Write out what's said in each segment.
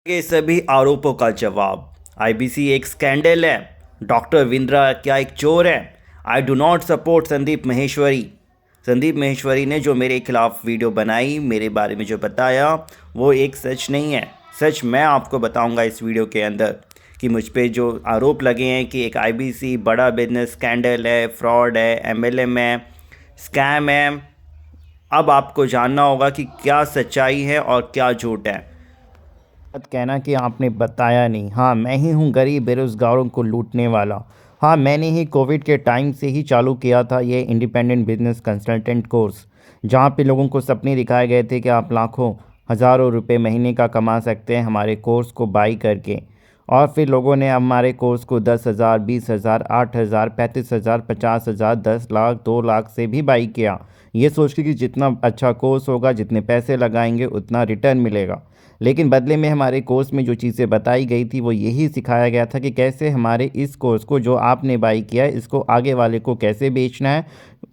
के सभी आरोपों का जवाब। आईबीसी एक स्कैंडल है। डॉक्टर विंद्रा क्या एक चोर है? आई do not support Sandeep Maheshwari. Sandeep Maheshwari ने जो मेरे खिलाफ वीडियो बनाई, मेरे बारे में जो बताया, वो एक सच नहीं है। सच मैं आपको बताऊंगा इस वीडियो के अंदर कि मुझ पे जो आरोप लगे हैं कि एक आईबीसी बड़ा बिजनेस स्कैंडल है, फ्रॉड है, एमएलएम है, स्कैम है। अब आपको जानना होगा कि क्या सच्चाई है और क्या झूठ है। मत कहना कि आपने बताया नहीं। हाँ, मैं ही हूँ गरीब बेरोज़गारों को लूटने वाला। हाँ, मैंने ही कोविड के टाइम से ही चालू किया था ये इंडिपेंडेंट बिजनेस कंसल्टेंट कोर्स, जहाँ पे लोगों को सपने दिखाए गए थे कि आप लाखों हज़ारों रुपए महीने का कमा सकते हैं हमारे कोर्स को बाई करके। और फिर लोगों ने हमारे कोर्स को 10,000, 20,000, 8,000, 35,000, 50,000, 10 लाख, 2 लाख से भी बाई किया, ये सोच के कि जितना अच्छा कोर्स होगा, जितने पैसे लगाएंगे उतना रिटर्न मिलेगा। लेकिन बदले में हमारे कोर्स में जो चीज़ें बताई गई थी वो यही सिखाया गया था कि कैसे हमारे इस कोर्स को जो आपने बाई किया है इसको आगे वाले को कैसे बेचना है,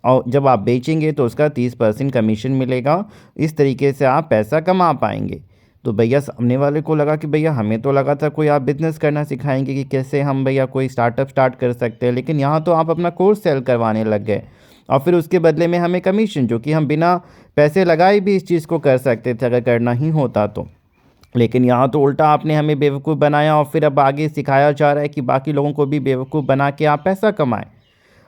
और जब आप बेचेंगे तो उसका 30% कमीशन मिलेगा। इस तरीके से आप पैसा कमा पाएंगे। तो भैया सामने वाले को लगा कि भैया हमें तो लगा था कोई आप बिज़नेस करना सिखाएंगे कि कैसे हम भैया कोई स्टार्टअप स्टार्ट कर सकते हैं, लेकिन यहाँ तो आप अपना कोर्स सेल करवाने लग गए। और फिर उसके बदले में हमें कमीशन, जो कि हम बिना पैसे लगाए भी इस चीज़ को कर सकते थे अगर करना ही होता तो। लेकिन यहाँ तो उल्टा आपने हमें बेवकूफ़ बनाया और फिर अब आगे सिखाया जा रहा है कि बाकी लोगों को भी बेवकूफ़ बना के आप पैसा कमाएं।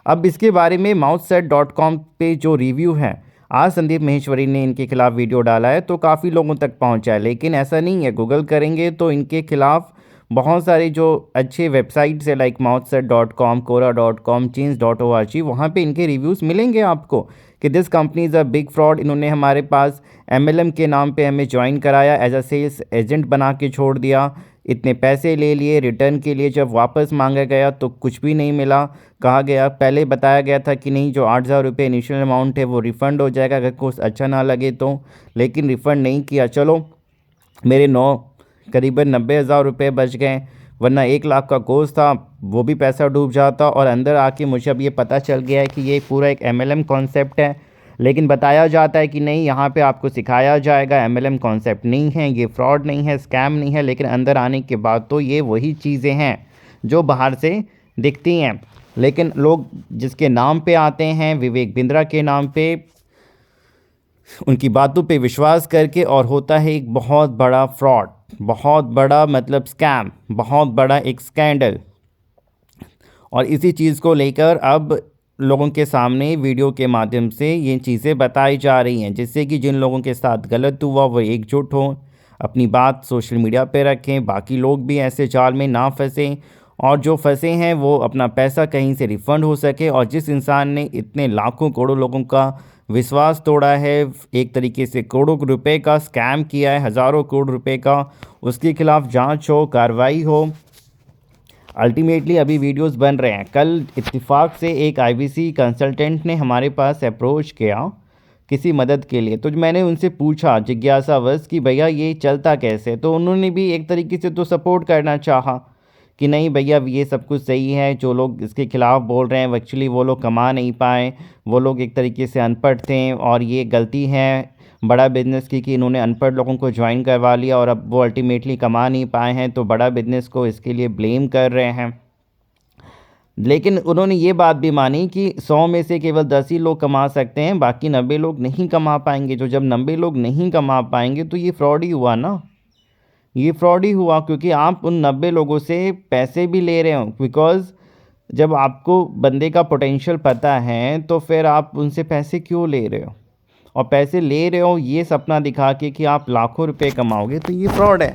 अब इसके बारे में माउथसेट.com पे जो रिव्यू है, आज संदीप माहेश्वरी ने इनके खिलाफ वीडियो डाला है तो काफ़ी लोगों तक पहुंचा है। लेकिन ऐसा नहीं है, गूगल करेंगे तो इनके खिलाफ बहुत सारे जो अच्छे वेबसाइट्स है लाइक माउथसेट.com, कोरा.com, चेंज.org, वहाँ पे इनके रिव्यूज़ मिलेंगे आपको कि this company is a big fraud. इन्होंने हमारे पास एमएलएम के नाम पे हमें ज्वाइन कराया, एज अ सेल्स एजेंट बना के छोड़ दिया, इतने पैसे ले लिए, रिटर्न के लिए जब वापस मांगा गया तो कुछ भी नहीं मिला। कहा गया, पहले बताया गया था कि नहीं, जो 8,000 रुपये इनिशियल अमाउंट है वो रिफ़ंड हो जाएगा अगर कुछ अच्छा ना लगे तो, लेकिन रिफ़ंड नहीं किया। चलो, मेरे 9 करीबन 90,000 रुपये बच गए, वरना 1 लाख का कोर्स था वो भी पैसा डूब जाता। और अंदर आके मुझे अब ये पता चल गया है कि ये पूरा एक एमएलएम कॉन्सेप्ट है। लेकिन बताया जाता है कि नहीं, यहाँ पे आपको सिखाया जाएगा एमएलएम कॉन्सेप्ट नहीं है, ये फ्रॉड नहीं है, स्कैम नहीं है। लेकिन अंदर आने के बाद तो ये वही चीज़ें हैं जो बाहर से दिखती हैं। लेकिन लोग जिसके नाम पे आते हैं, विवेक बिंद्रा के नाम पे, उनकी बातों पे विश्वास करके, और होता है एक बहुत बड़ा फ्रॉड, बहुत बड़ा मतलब स्कैम, बहुत बड़ा एक स्कैंडल। और इसी चीज़ को लेकर अब लोगों के सामने वीडियो के माध्यम से ये चीज़ें बताई जा रही हैं, जिससे कि जिन लोगों के साथ गलत हुआ वो एकजुट हों, अपनी बात सोशल मीडिया पे रखें, बाकी लोग भी ऐसे जाल में ना फंसें, और जो फंसे हैं वो अपना पैसा कहीं से रिफ़ंड हो सके। और जिस इंसान ने इतने लाखों करोड़ों लोगों का विश्वास तोड़ा है, एक तरीके से करोड़ों रुपए का स्कैम किया है, हज़ारों करोड़ रुपए का, उसके खिलाफ जांच हो, कार्रवाई हो। अल्टीमेटली अभी वीडियोस बन रहे हैं। कल इत्तेफाक से एक आईबीसी कंसल्टेंट ने हमारे पास अप्रोच किया किसी मदद के लिए, तो मैंने उनसे पूछा जिज्ञासावश कि भैया ये चलता कैसे, तो उन्होंने भी एक तरीके से तो सपोर्ट करना चाहा कि नहीं भैया ये सब कुछ सही है, जो लोग इसके खिलाफ़ बोल रहे हैं एक्चुअली वो लोग कमा नहीं पाए, वो लोग एक तरीके से अनपढ़ थे, और ये गलती है बड़ा बिज़नेस की कि इन्होंने अनपढ़ लोगों को ज्वाइन करवा लिया और अब वो अल्टीमेटली कमा नहीं पाए हैं, तो बड़ा बिज़नेस को इसके लिए ब्लेम कर रहे हैं। लेकिन उन्होंने ये बात भी मानी कि 100 में से केवल 10 ही लोग कमा सकते हैं, बाकी 90 लोग नहीं कमा पाएंगे। तो जब 90 लोग नहीं कमा पाएंगे तो ये फ्रॉड ही हुआ ना, ये फ्रॉड ही हुआ, क्योंकि आप उन 90 लोगों से पैसे भी ले रहे हो। बिकॉज़ जब आपको बंदे का पोटेंशियल पता है तो फिर आप उनसे पैसे क्यों ले रहे हो, और पैसे ले रहे हो ये सपना दिखा के कि आप लाखों रुपए कमाओगे, तो ये फ्रॉड है।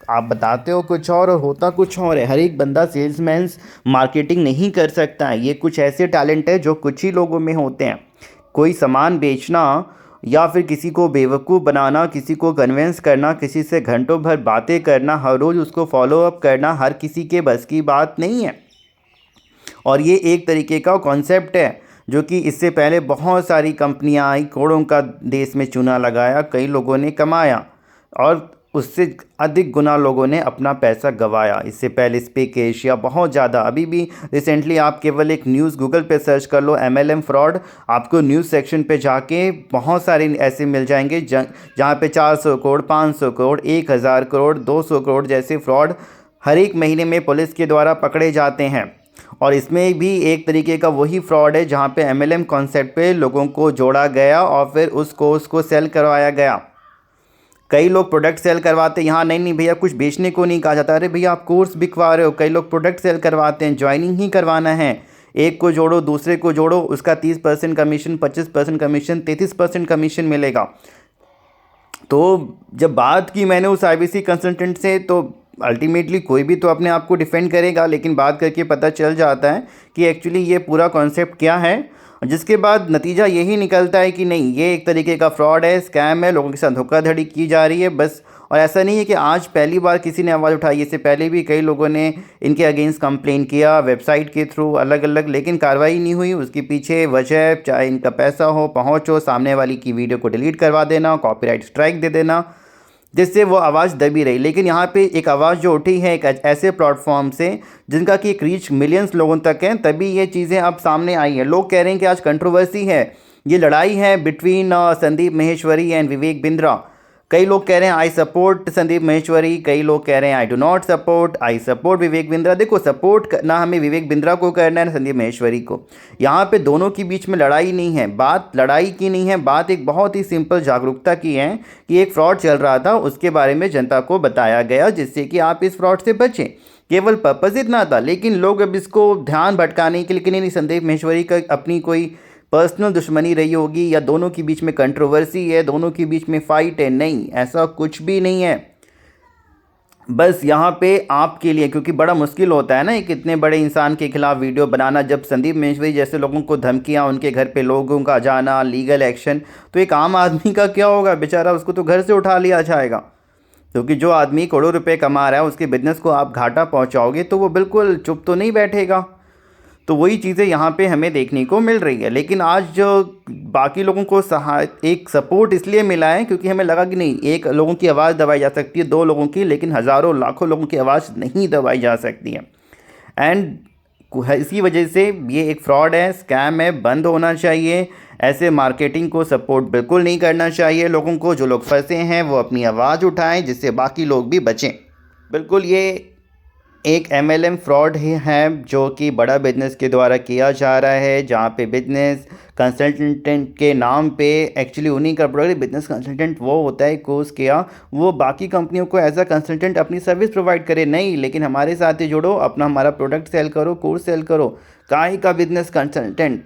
आप बताते हो कुछ और होता कुछ और है। हर एक बंदा सेल्समैन मार्केटिंग नहीं कर सकता है, ये कुछ ऐसे टैलेंट है जो कुछ ही लोगों में होते हैं। कोई सामान बेचना या फिर किसी को बेवकूफ़ बनाना, किसी को कन्विंस करना, किसी से घंटों भर बातें करना, हर रोज़ उसको फॉलो अप करना, हर किसी के बस की बात नहीं है। और ये एक तरीके का कॉन्सेप्ट है जो कि इससे पहले बहुत सारी कंपनियां आई, करोड़ों का देश में चूना लगाया, कई लोगों ने कमाया, और उससे अधिक गुना लोगों ने अपना पैसा गंवाया। इससे पहले स्पेक एशिया बहुत ज़्यादा, अभी भी रिसेंटली आप केवल एक न्यूज़ गूगल पे सर्च कर लो MLM फ्रॉड, आपको न्यूज़ सेक्शन पे जाके बहुत सारे ऐसे मिल जाएंगे जहाँ पे 400 करोड़, 500 करोड़, 1000 करोड़, 200 करोड़ जैसे फ्रॉड हर एक महीने में पुलिस के द्वारा पकड़े जाते हैं। और इसमें भी एक तरीके का वही फ्रॉड है जहाँ पे MLM कॉन्सेप्ट पे लोगों को जोड़ा गया और फिर उस कोर्स को सेल करवाया गया। कई लोग प्रोडक्ट सेल करवाते हैं, यहाँ नहीं नहीं भैया कुछ बेचने को नहीं कहा जाता, अरे भैया आप कोर्स बिकवा रहे हो। कई लोग प्रोडक्ट सेल करवाते हैं, ज्वाइनिंग ही करवाना है, एक को जोड़ो दूसरे को जोड़ो, उसका 30% कमीशन, 25% कमीशन, 33% कमीशन मिलेगा। तो जब बात की मैंने उस IBC कंसल्टेंट से, तो अल्टीमेटली कोई भी तो अपने आप को डिफेंड करेगा, लेकिन बात करके पता चल जाता है कि एक्चुअली ये पूरा कॉन्सेप्ट क्या है, जिसके बाद नतीजा यही निकलता है कि नहीं, ये एक तरीके का फ्रॉड है, स्कैम है, लोगों के साथ धोखाधड़ी की जा रही है बस। और ऐसा नहीं है कि आज पहली बार किसी ने आवाज़ उठाई, इससे पहले भी कई लोगों ने इनके अगेंस्ट कंप्लेन किया वेबसाइट के थ्रू अलग अलग, लेकिन कार्रवाई नहीं हुई। उसके पीछे वजह चाहे इनका पैसा हो, पहुँच हो, सामने वाली की वीडियो को डिलीट करवा देना, कॉपीराइट स्ट्राइक दे देना, जिससे वो आवाज़ दबी रही। लेकिन यहाँ पे एक आवाज़ जो उठी है एक ऐसे प्लेटफॉर्म से जिनका कि एक रीच मिलियंस लोगों तक है, तभी ये चीज़ें अब सामने आई हैं। लोग कह रहे हैं कि आज कंट्रोवर्सी है, ये लड़ाई है बिटवीन संदीप माहेश्वरी एंड विवेक बिंद्रा। कई लोग कह रहे हैं आई सपोर्ट संदीप माहेश्वरी, कई लोग कह रहे हैं I do not support, I support Vivek Bindra. देखो, सपोर्ट ना हमें विवेक बिंद्रा को करना है ना संदीप माहेश्वरी को, यहाँ पे दोनों के बीच में लड़ाई नहीं है। बात लड़ाई की नहीं है, बात एक बहुत ही सिंपल जागरूकता की है कि एक फ्रॉड चल रहा था, उसके बारे में जनता को बताया गया जिससे कि आप इस फ्रॉड से बचें। केवल पर्पज़ इतना था, लेकिन लोग अब इसको ध्यान भटकाने के लिए कि नहीं संदीप माहेश्वरी का अपनी कोई पर्सनल दुश्मनी रही होगी या दोनों के बीच में कंट्रोवर्सी है, दोनों के बीच में फ़ाइट है, नहीं, ऐसा कुछ भी नहीं है। बस यहाँ पे आपके लिए, क्योंकि बड़ा मुश्किल होता है ना एक इतने बड़े इंसान के खिलाफ वीडियो बनाना, जब संदीप माहेश्वरी जैसे लोगों को धमकियाँ, उनके घर पे लोगों का जाना, लीगल एक्शन, तो एक आम आदमी का क्या होगा बेचारा, उसको तो घर से उठा लिया जाएगा। क्योंकि जो आदमी करोड़ों रुपए कमा रहा है उसके बिजनेस को आप घाटा पहुँचाओगे तो वो बिल्कुल चुप तो नहीं बैठेगा। तो वही चीज़ें यहाँ पे हमें देखने को मिल रही है। लेकिन आज जो बाकी लोगों को एक सपोर्ट इसलिए मिला है क्योंकि हमें लगा कि नहीं, एक लोगों की आवाज़ दबाई जा सकती है, 2 लोगों की, लेकिन हज़ारों लाखों लोगों की आवाज़ नहीं दबाई जा सकती है। एंड इसी वजह से ये एक फ्रॉड है, स्कैम है, बंद होना चाहिए। ऐसे मार्केटिंग को सपोर्ट बिल्कुल नहीं करना चाहिए लोगों को। जो लोग फंसे हैं वो अपनी आवाज़ उठाएं जिससे बाकी लोग भी बचें। बिल्कुल ये एक MLM फ्रॉड ही है जो कि बड़ा बिजनेस के द्वारा किया जा रहा है, जहाँ पे बिजनेस कंसल्टेंट के नाम पे एक्चुअली उन्हीं का प्रोडक्ट, बिजनेस कंसल्टेंट वो होता है कोर्स किया, वो बाकी कंपनियों को एज अ कंसल्टेंट अपनी सर्विस प्रोवाइड करे, नहीं, लेकिन हमारे साथ ही जुड़ो, अपना हमारा प्रोडक्ट सेल करो, कोर्स सेल करो। काहे का बिजनेस कंसल्टेंट,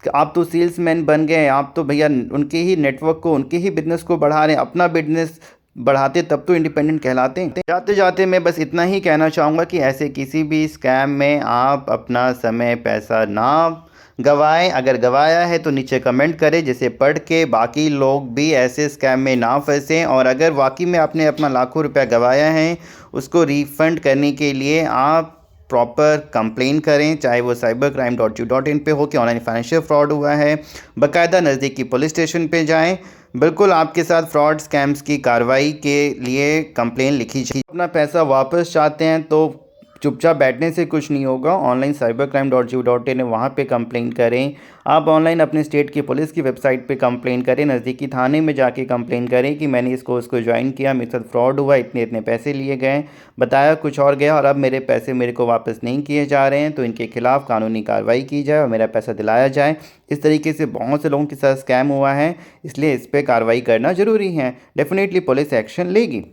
आप तो सेल्समैन बन गए, आप तो भैया उनके ही नेटवर्क को, उनके ही बिजनेस को बढ़ा रहे हैं, अपना बिजनेस बढ़ाते तब तो इंडिपेंडेंट कहलाते हैं। जाते जाते मैं बस इतना ही कहना चाहूँगा कि ऐसे किसी भी स्कैम में आप अपना समय पैसा ना गवाएं। अगर गवाया है तो नीचे कमेंट करें जिसे पढ़ के बाकी लोग भी ऐसे स्कैम में ना फंसें। और अगर वाकई में आपने अपना लाखों रुपया गवाया है उसको रिफ़ंड करने के लिए आप प्रॉपर कंप्लेन करें, चाहे वो cybercrime.gov.in पे हो कि ऑनलाइन फाइनेंशियल फ्रॉड हुआ है, बाकायदा नज़दीकी पुलिस स्टेशन पे जाएं। बिल्कुल आपके साथ फ्रॉड स्कैम्स की कार्रवाई के लिए कंप्लेन लिखी जाए। अपना पैसा वापस चाहते हैं तो चुपचाप बैठने से कुछ नहीं होगा, ऑनलाइन cybercrime.gov.in है, वहाँ पे कंप्लेन करें। आप ऑनलाइन अपने स्टेट की पुलिस की वेबसाइट पे कंप्लेन करें, नज़दीकी थाने में जाके कंप्लेन करें कि मैंने इस कोर्स को ज्वाइन किया, मेरे साथ फ्रॉड हुआ, इतने इतने पैसे लिए गए, बताया कुछ और गया और अब मेरे पैसे मेरे को वापस नहीं किए जा रहे हैं, तो इनके खिलाफ़ कानूनी कार्रवाई की जाए और मेरा पैसा दिलाया जाए। इस तरीके से बहुत से लोगों के साथ स्कैम हुआ है, इसलिए इस पर कार्रवाई करना ज़रूरी है। डेफिनेटली पुलिस एक्शन लेगी।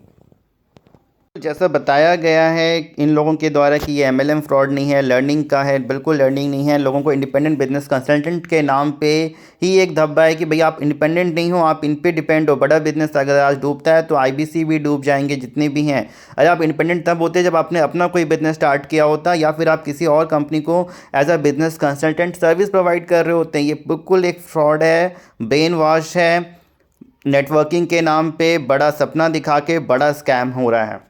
जैसा बताया गया है इन लोगों के द्वारा कि ये MLM फ्रॉड नहीं है, लर्निंग का है, बिल्कुल लर्निंग नहीं है। लोगों को इंडिपेंडेंट बिजनेस कंसल्टेंट के नाम पे ही एक धब्बा है कि भाई आप इंडिपेंडेंट नहीं हो, आप इन पे डिपेंड हो। बड़ा बिजनेस अगर आज डूबता है तो IBC भी डूब जाएंगे, जितने भी हैं। अरे आप इंडिपेंडेंट तब होते जब आपने अपना कोई बिजनेस स्टार्ट किया होता या फिर आप किसी और कंपनी को as a business consultant service provide कर रहे होते हैं। ये बिल्कुल एक फ्रॉड है, ब्रेन वॉश है, नेटवर्किंग के नाम पे बड़ा सपना दिखा के बड़ा स्कैम हो रहा है।